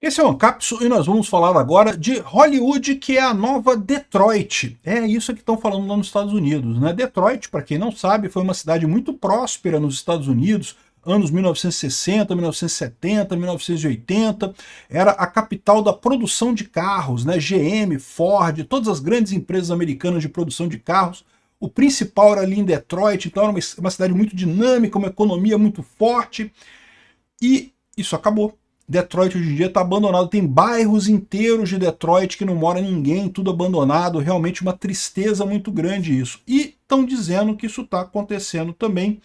Esse é o Ancapsu e nós vamos falar agora de Hollywood, que é a nova Detroit. É isso que estão falando lá nos Estados Unidos, né? Detroit, para quem não sabe, foi uma cidade muito próspera nos Estados Unidos, anos 1960, 1970, 1980. Era a capital da produção de carros, né? GM, Ford, todas as grandes empresas americanas de produção de carros. O principal era ali em Detroit, então era uma cidade muito dinâmica, uma economia muito forte. E isso acabou. Detroit hoje em dia está abandonado, tem bairros inteiros de Detroit que não mora ninguém, tudo abandonado, realmente uma tristeza muito grande isso. E estão dizendo que isso está acontecendo também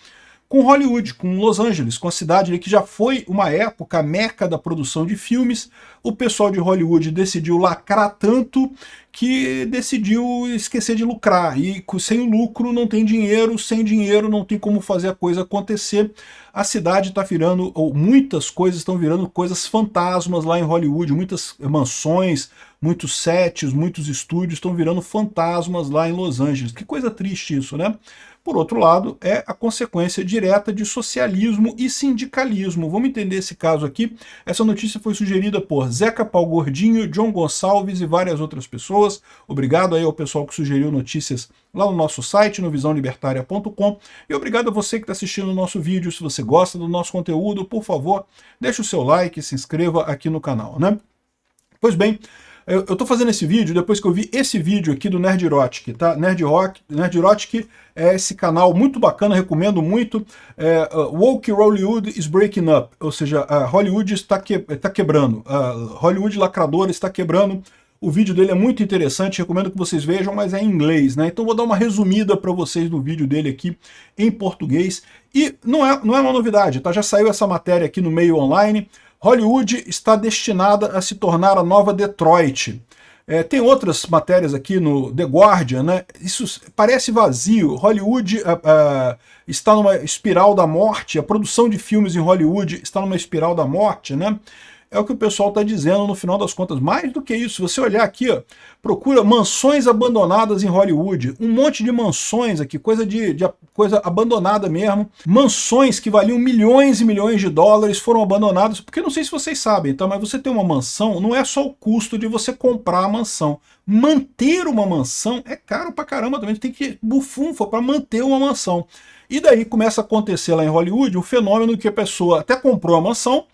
com Hollywood, com Los Angeles, com a cidade ali que já foi uma época a meca da produção de filmes. O pessoal de Hollywood decidiu lacrar tanto que decidiu esquecer de lucrar, e sem lucro não tem dinheiro, sem dinheiro não tem como fazer a coisa acontecer. A cidade está virando, ou muitas coisas estão virando coisas fantasmas lá em Hollywood, muitas mansões, muitos sets, muitos estúdios estão virando fantasmas lá em Los Angeles. Que coisa triste isso, né? Por outro lado, é a consequência direta de socialismo e sindicalismo. Vamos entender esse caso aqui. Essa notícia foi sugerida por Zeca Pau Gordinho, John Gonçalves e várias outras pessoas. Obrigado aí ao pessoal que sugeriu notícias lá no nosso site, no visãolibertaria.com. E obrigado a você que está assistindo o nosso vídeo. Se você gosta do nosso conteúdo, por favor, deixe o seu like e se inscreva aqui no canal, né? Pois bem, eu estou fazendo esse vídeo depois que eu vi esse vídeo aqui do Nerd Erotic, tá? Nerd Erotic é esse canal muito bacana, recomendo muito. Woke Hollywood is breaking up, ou seja, Hollywood está quebrando, Hollywood lacradora está quebrando. O vídeo dele é muito interessante, recomendo que vocês vejam, mas é em inglês, né? Então vou dar uma resumida para vocês do vídeo dele aqui em português. E não é uma novidade, tá? Já saiu essa matéria aqui no meio online. Hollywood está destinada a se tornar a nova Detroit. Tem outras matérias aqui no The Guardian, né? Isso parece vazio. Hollywood está numa espiral da morte, a produção de filmes em Hollywood está numa espiral da morte, né? É o que o pessoal está dizendo no final das contas. Mais do que isso, se você olhar aqui, ó, procura mansões abandonadas em Hollywood. Um monte de mansões aqui, coisa coisa abandonada mesmo. Mansões que valiam milhões e milhões de dólares foram abandonadas, porque não sei se vocês sabem, tá? Mas você ter uma mansão não é só o custo de você comprar a mansão. Manter uma mansão é caro pra caramba também. Tem que bufunfa para manter uma mansão. E daí começa a acontecer lá em Hollywood um fenômeno que a pessoa até comprou a mansão,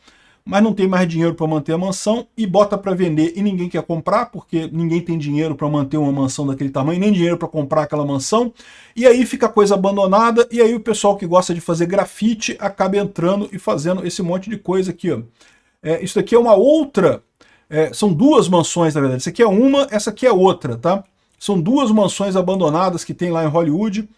mas não tem mais dinheiro para manter a mansão e bota para vender e ninguém quer comprar, porque ninguém tem dinheiro para manter uma mansão daquele tamanho, nem dinheiro para comprar aquela mansão, e aí fica a coisa abandonada, e aí o pessoal que gosta de fazer grafite acaba entrando e fazendo esse monte de coisa aqui, ó. Isso aqui é uma outra, são duas mansões na verdade, isso aqui é uma, essa aqui é outra, tá? São duas mansões abandonadas que tem lá em Hollywood,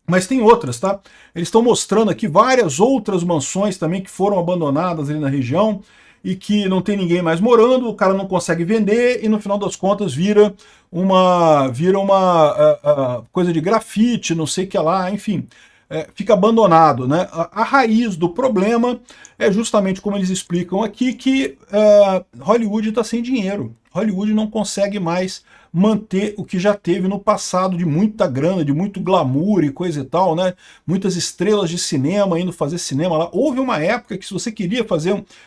mas tem outras, tá? Eles estão mostrando aqui várias outras mansões também que foram abandonadas ali na região e que não tem ninguém mais morando, o cara não consegue vender e no final das contas vira uma coisa de grafite, não sei o que lá, enfim. Fica abandonado, né? A raiz do problema é justamente como eles explicam aqui, que Hollywood está sem dinheiro. Hollywood não consegue mais manter o que já teve no passado de muita grana, de muito glamour e coisa e tal, né? Muitas estrelas de cinema indo fazer cinema lá. Houve uma época que se você queria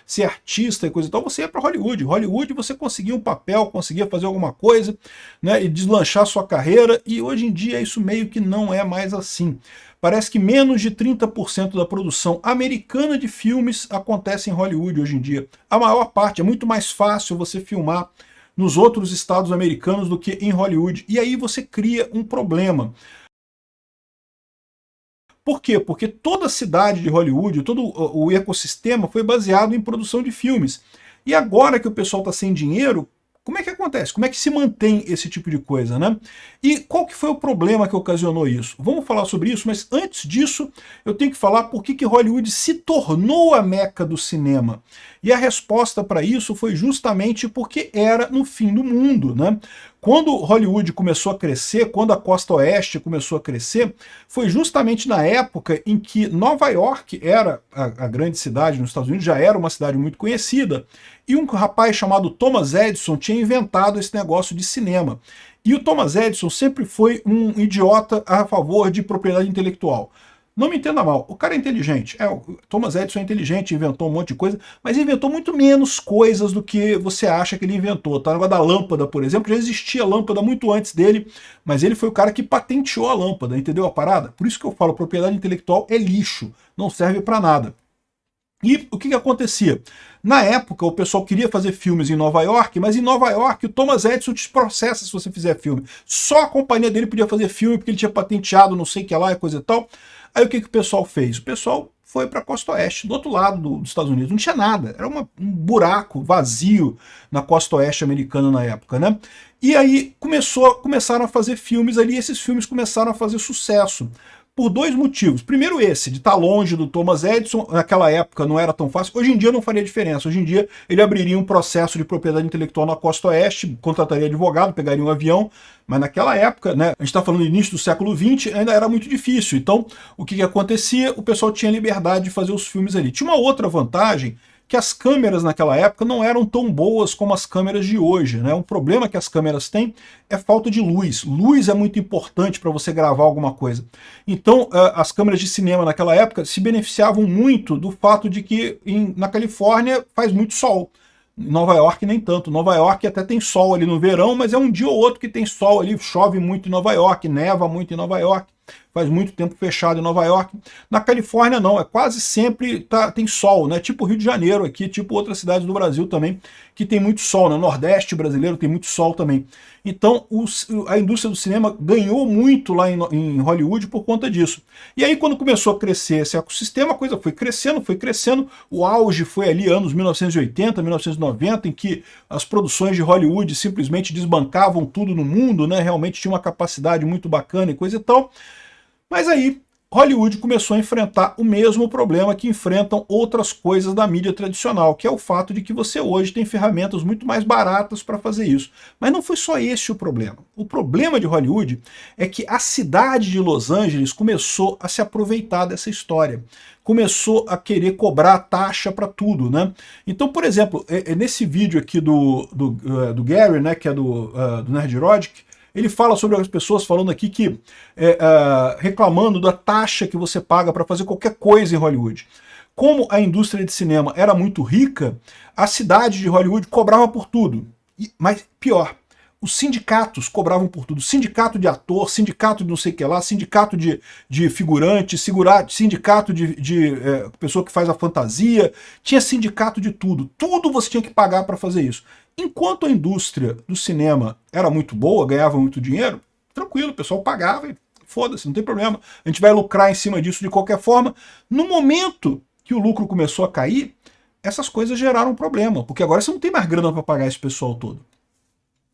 ser artista e coisa e tal, você ia para Hollywood. Hollywood você conseguia um papel, conseguia fazer alguma coisa, né? E deslanchar sua carreira, e hoje em dia isso meio que não é mais assim. Parece que menos de 30% da produção americana de filmes acontece em Hollywood hoje em dia. A maior parte, é muito mais fácil você filmar nos outros estados americanos do que em Hollywood. E aí você cria um problema. Por quê? Porque toda a cidade de Hollywood, todo o ecossistema foi baseado em produção de filmes. E agora que o pessoal está sem dinheiro, como é que acontece? Como é que se mantém esse tipo de coisa, né? E qual que foi o problema que ocasionou isso? Vamos falar sobre isso, mas antes disso, eu tenho que falar por que Hollywood se tornou a meca do cinema. E a resposta para isso foi justamente porque era no fim do mundo, né? Quando Hollywood começou a crescer, quando a costa oeste começou a crescer, foi justamente na época em que Nova York era a grande cidade nos Estados Unidos, já era uma cidade muito conhecida, e um rapaz chamado Thomas Edison tinha inventado esse negócio de cinema. E o Thomas Edison sempre foi um idiota a favor de propriedade intelectual. Não me entenda mal, o cara é inteligente. O Thomas Edison é inteligente, inventou um monte de coisa, mas inventou muito menos coisas do que você acha que ele inventou. Tá? O negócio da lâmpada, por exemplo, já existia lâmpada muito antes dele, mas ele foi o cara que patenteou a lâmpada, entendeu a parada? Por isso que eu falo, propriedade intelectual é lixo, não serve para nada. E o que acontecia? Na época, o pessoal queria fazer filmes em Nova York, mas em Nova York o Thomas Edison te processa se você fizer filme. Só a companhia dele podia fazer filme porque ele tinha patenteado não sei o que lá e coisa e tal. Aí o que o pessoal fez? O pessoal foi para a costa oeste, do outro lado dos Estados Unidos. Não tinha nada, era um buraco vazio na costa oeste americana na época, né? E aí começaram a fazer filmes ali, e esses filmes começaram a fazer sucesso. Por dois motivos. Primeiro esse, de estar longe do Thomas Edison, naquela época não era tão fácil. Hoje em dia não faria diferença. Hoje em dia ele abriria um processo de propriedade intelectual na costa oeste, contrataria advogado, pegaria um avião, mas naquela época, né, a gente está falando do início do século XX, ainda era muito difícil. Então, o que acontecia? O pessoal tinha liberdade de fazer os filmes ali. Tinha uma outra vantagem, que as câmeras naquela época não eram tão boas como as câmeras de hoje, né? Um problema que as câmeras têm é falta de luz. Luz é muito importante para você gravar alguma coisa. Então, as câmeras de cinema naquela época se beneficiavam muito do fato de que na Califórnia faz muito sol. Em Nova York nem tanto. Nova York até tem sol ali no verão, mas é um dia ou outro que tem sol ali, chove muito em Nova York, neva muito em Nova York. Faz muito tempo fechado em Nova York. Na Califórnia não, é quase sempre tem sol, né? Tipo Rio de Janeiro aqui, tipo outras cidades do Brasil também, que tem muito sol, né? O Nordeste brasileiro tem muito sol também. Então a indústria do cinema ganhou muito lá em Hollywood por conta disso. E aí quando começou a crescer esse ecossistema, a coisa foi crescendo, foi crescendo. O auge foi ali anos 1980, 1990, em que as produções de Hollywood simplesmente desbancavam tudo no mundo, né? Realmente tinha uma capacidade muito bacana e coisa e tal. Mas aí, Hollywood começou a enfrentar o mesmo problema que enfrentam outras coisas da mídia tradicional, que é o fato de que você hoje tem ferramentas muito mais baratas para fazer isso. Mas não foi só esse o problema. O problema de Hollywood é que a cidade de Los Angeles começou a se aproveitar dessa história. Começou a querer cobrar taxa para tudo, né? Então, por exemplo, nesse vídeo aqui do Gary, né, que é do Nerd Rodic, ele fala sobre as pessoas falando aqui que reclamando da taxa que você paga para fazer qualquer coisa em Hollywood. Como a indústria de cinema era muito rica, a cidade de Hollywood cobrava por tudo. Mas pior, os sindicatos cobravam por tudo. Sindicato de ator, sindicato de não sei o que lá, sindicato de figurante, sindicato de pessoa que faz a fantasia, tinha sindicato de tudo. Tudo você tinha que pagar para fazer isso. Enquanto a indústria do cinema era muito boa, ganhava muito dinheiro, tranquilo, o pessoal pagava e foda-se, não tem problema. A gente vai lucrar em cima disso de qualquer forma. No momento que o lucro começou a cair, essas coisas geraram um problema, porque agora você não tem mais grana para pagar esse pessoal todo.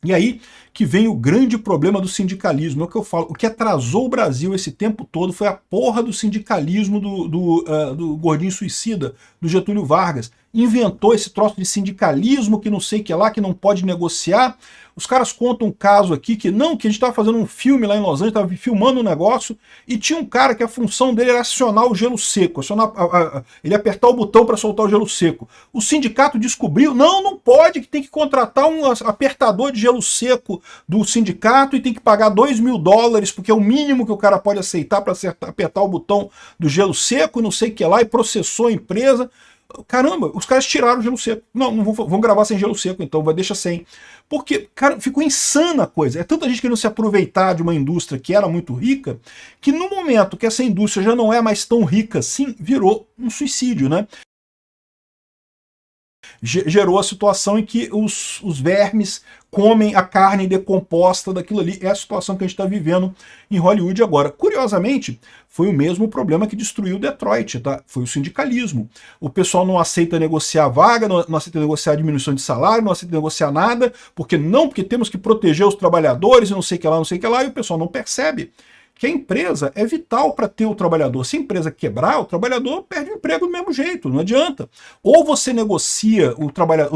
E aí que vem o grande problema do sindicalismo, é o que eu falo, o que atrasou o Brasil esse tempo todo foi a porra do sindicalismo do gordinho suicida, do Getúlio Vargas. Inventou esse troço de sindicalismo que não sei o que lá, que não pode negociar. Os caras contam um caso aqui que a gente estava fazendo um filme lá em Los Angeles, estava filmando um negócio, e tinha um cara que a função dele era acionar o gelo seco, ele apertar o botão para soltar o gelo seco. O sindicato descobriu, não pode, que tem que contratar um apertador de gelo seco do sindicato e tem que pagar $2.000, porque é o mínimo que o cara pode aceitar para apertar o botão do gelo seco, não sei o que lá, e processou a empresa. Caramba, os caras tiraram o gelo seco. Não vão gravar sem gelo seco, então deixa sem. Porque, cara, ficou insana a coisa. É tanta gente querendo se aproveitar de uma indústria que era muito rica, que no momento que essa indústria já não é mais tão rica assim, virou um suicídio, né? Gerou a situação em que os vermes comem a carne decomposta daquilo ali. É a situação que a gente está vivendo em Hollywood agora. Curiosamente, foi o mesmo problema que destruiu Detroit, tá? Foi o sindicalismo. O pessoal não aceita negociar vaga, não aceita negociar diminuição de salário, não aceita negociar nada, porque temos que proteger os trabalhadores e não sei o que lá, e o pessoal não percebe que a empresa é vital para ter o trabalhador. Se a empresa quebrar, o trabalhador perde o emprego do mesmo jeito, não adianta. Ou você negocia, o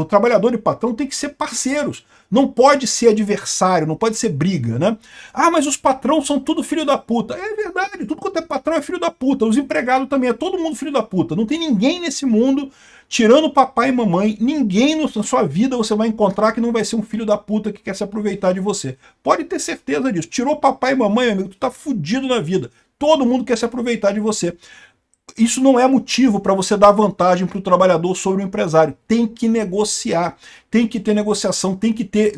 trabalhador e o patrão tem que ser parceiros, não pode ser adversário, não pode ser briga, né? Ah, mas os patrões são tudo filho da puta. É verdade, tudo quanto é patrão é filho da puta, os empregados também, é todo mundo filho da puta. Não tem ninguém nesse mundo, tirando papai e mamãe, ninguém na sua vida você vai encontrar que não vai ser um filho da puta que quer se aproveitar de você. Pode ter certeza disso. Tirou papai e mamãe, amigo, tu tá fudido na vida. Todo mundo quer se aproveitar de você. Isso não é motivo para você dar vantagem para o trabalhador sobre o empresário. Tem que negociar, tem que ter negociação, tem que ter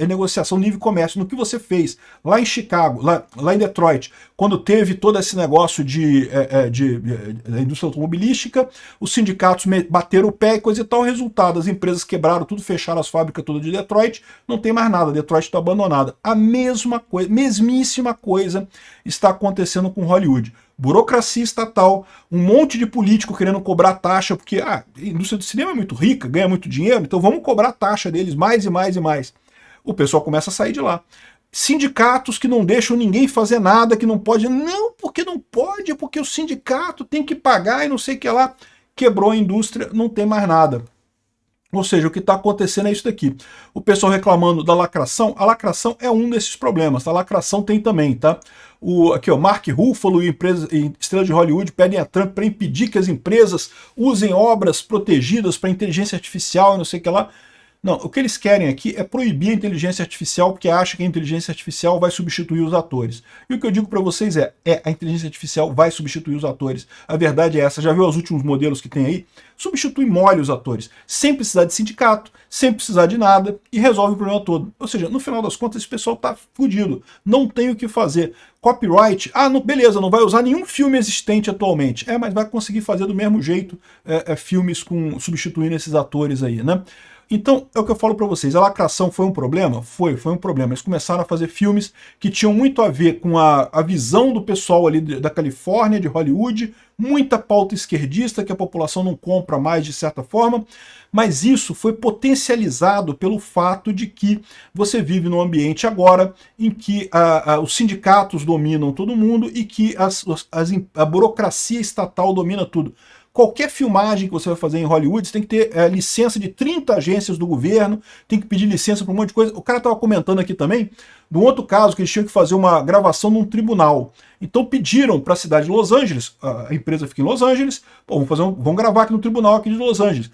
negociação, livre comércio. No que você fez lá em Chicago, lá em Detroit, quando teve todo esse negócio da indústria automobilística, os sindicatos bateram o pé e coisa e tal, resultado, as empresas quebraram tudo, fecharam as fábricas todas de Detroit, não tem mais nada, Detroit está abandonada. A mesma coisa, mesmíssima coisa está acontecendo com Hollywood. Burocracia estatal, um monte de político querendo cobrar taxa, porque a indústria do cinema é muito rica, ganha muito dinheiro, então vamos cobrar taxa deles mais e mais e mais. O pessoal começa a sair de lá. Sindicatos que não deixam ninguém fazer nada, que não pode. Não, porque não pode, porque o sindicato tem que pagar e não sei o que lá. Quebrou a indústria, não tem mais nada. Ou seja, o que está acontecendo é isso daqui. O pessoal reclamando da lacração, a lacração é um desses problemas. A lacração tem também, tá? Aqui, ó, Mark Ruffalo e estrelas de Hollywood pedem a Trump para impedir que as empresas usem obras protegidas para inteligência artificial e não sei o que lá. Não, o que eles querem aqui é proibir a inteligência artificial porque acha que a inteligência artificial vai substituir os atores. E o que eu digo para vocês a inteligência artificial vai substituir os atores. A verdade é essa. Já viu os últimos modelos que tem aí? Substitui mole os atores. Sem precisar de sindicato, sem precisar de nada e resolve o problema todo. Ou seja, no final das contas, esse pessoal tá fudido. Não tem o que fazer. Copyright, não, beleza, não vai usar nenhum filme existente atualmente. Mas vai conseguir fazer do mesmo jeito filmes substituindo esses atores aí, né? Então, é o que eu falo para vocês, a lacração foi um problema? Foi um problema. Eles começaram a fazer filmes que tinham muito a ver com a visão do pessoal ali da Califórnia, de Hollywood, muita pauta esquerdista que a população não compra mais de certa forma, mas isso foi potencializado pelo fato de que você vive num ambiente agora em que os sindicatos dominam todo mundo e que a burocracia estatal domina tudo. Qualquer filmagem que você vai fazer em Hollywood, você tem que ter licença de 30 agências do governo, tem que pedir licença para um monte de coisa. O cara estava comentando aqui também de um outro caso que eles tinham que fazer uma gravação num tribunal. Então pediram para a cidade de Los Angeles, a empresa fica em Los Angeles, vamos gravar aqui no tribunal aqui de Los Angeles.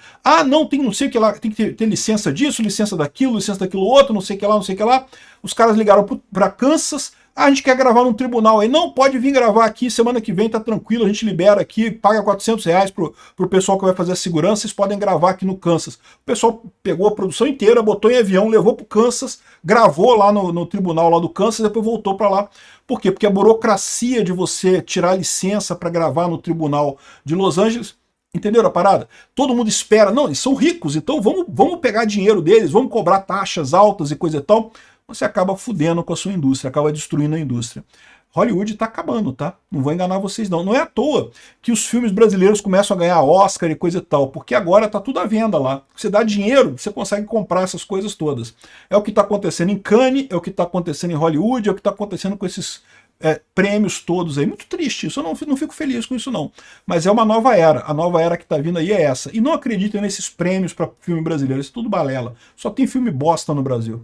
Não, tem não sei o que lá, tem que ter licença disso, licença daquilo outro, não sei o que lá, não sei o que lá. Os caras ligaram para Kansas, a gente quer gravar num tribunal aí. Não, pode vir gravar aqui, semana que vem tá tranquilo, a gente libera aqui, paga R$400 pro pessoal que vai fazer a segurança, vocês podem gravar aqui no Kansas. O pessoal pegou a produção inteira, botou em avião, levou pro Kansas, gravou lá no tribunal lá do Kansas e depois voltou para lá. Por quê? Porque a burocracia de você tirar licença para gravar no tribunal de Los Angeles, entenderam a parada? Todo mundo espera, não, eles são ricos, então vamos pegar dinheiro deles, vamos cobrar taxas altas e coisa e tal. Você acaba fudendo com a sua indústria, acaba destruindo a indústria. Hollywood tá acabando, tá? Não vou enganar vocês não. Não é à toa que os filmes brasileiros começam a ganhar Oscar e coisa e tal, porque agora tá tudo à venda lá. Você dá dinheiro, você consegue comprar essas coisas todas. É o que tá acontecendo em Cannes, é o que tá acontecendo em Hollywood, é o que tá acontecendo com esses prêmios todos aí. Muito triste isso, eu não fico feliz com isso não. Mas é uma nova era, a nova era que tá vindo aí é essa. E não acreditem nesses prêmios para filme brasileiro, isso é tudo balela. Só tem filme bosta no Brasil.